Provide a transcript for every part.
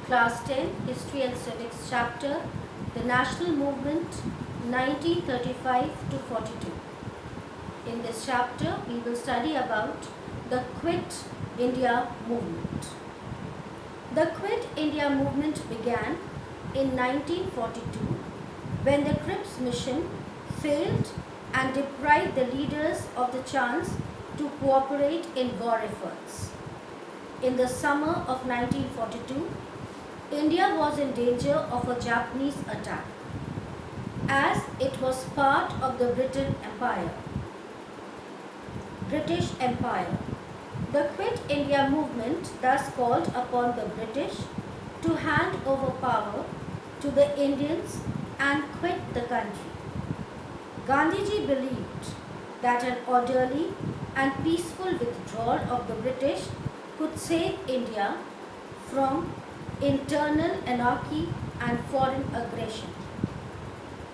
Class 10 History and Civics chapter, The National Movement 1935 to 42. In this chapter, we will study about the Quit India movement. The Quit India movement began in 1942 when the Cripps mission failed and deprived the leaders of the chance to cooperate in war efforts. In the summer of 1942, India was in danger of a Japanese attack, as it was part of the British Empire. The Quit India movement thus called upon the British to hand over power to the Indians and quit the country. Gandhiji believed that an orderly and peaceful withdrawal of the British could save India from internal anarchy and foreign aggression.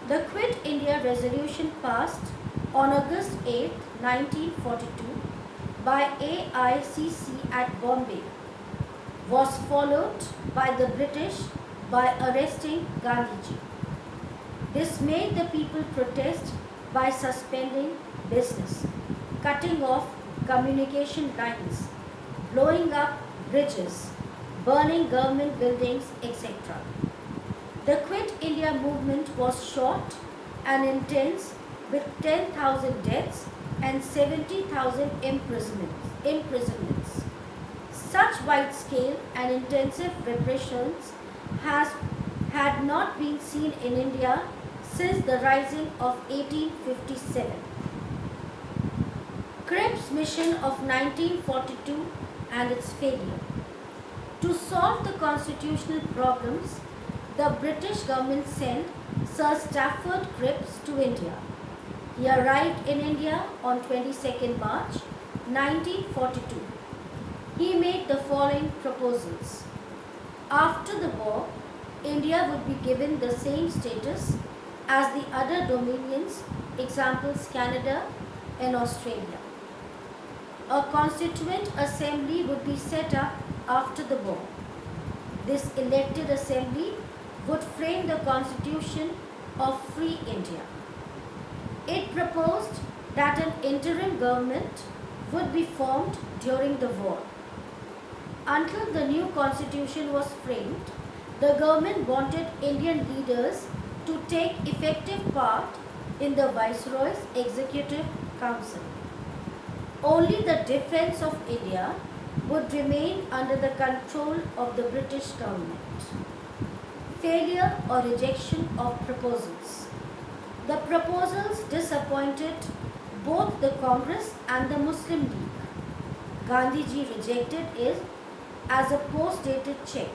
The Quit India resolution passed on August 8, 1942 by AICC at Bombay was followed by the British by arresting Gandhiji. This made the people protest by suspending business, cutting off communication lines, blowing up bridges, burning government buildings, etc. The Quit India movement was short and intense with 10,000 deaths and 70,000 imprisonments. Such wide-scale and intensive repressions had not been seen in India since the rising of 1857. Cripps' mission of 1942 and its failure. To solve the constitutional problems, the British government sent Sir Stafford Cripps to India. He arrived in India on 22nd March 1942. He made the following proposals. After the war, India would be given the same status as the other dominions, examples Canada and Australia. A constituent assembly would be set up after the war. This elected assembly would frame the constitution of free India. It proposed that an interim government would be formed during the war. Until the new constitution was framed, the government wanted Indian leaders to take effective part in the Viceroy's Executive Council. Only the defense of India would remain under the control of the British government. Failure or rejection of proposals. The proposals disappointed both the Congress and the Muslim League. Gandhiji rejected it as a post-dated check.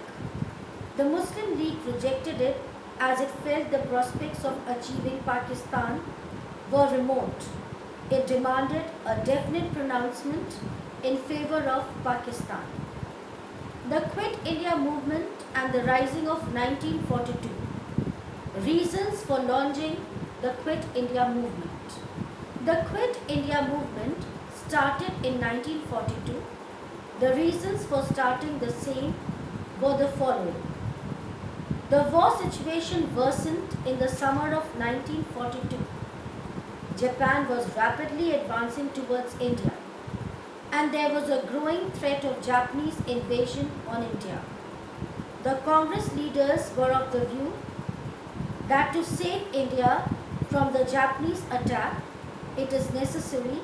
The Muslim League rejected it as it felt the prospects of achieving Pakistan were remote. It demanded a definite pronouncement in favor of Pakistan. The Quit India movement and the rising of 1942. Reasons for launching the Quit India movement. The Quit India movement started in 1942. The reasons for starting the same were the following. The war situation worsened in the summer of 1942. Japan was rapidly advancing towards India, and there was a growing threat of Japanese invasion on India. The Congress leaders were of the view that to save India from the Japanese attack, it is necessary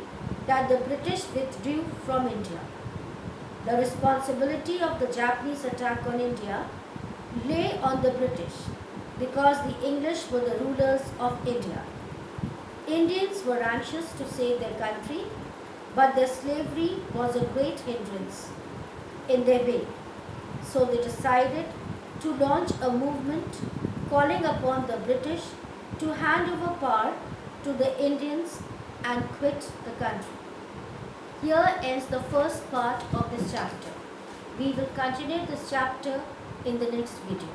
that the British withdrew from India. The responsibility of the Japanese attack on India lay on the British because the English were the rulers of India. Indians were anxious to save their country, but their slavery was a great hindrance in their way. So they decided to launch a movement calling upon the British to hand over power to the Indians and quit the country. Here ends the first part of this chapter. We will continue this chapter in the next video.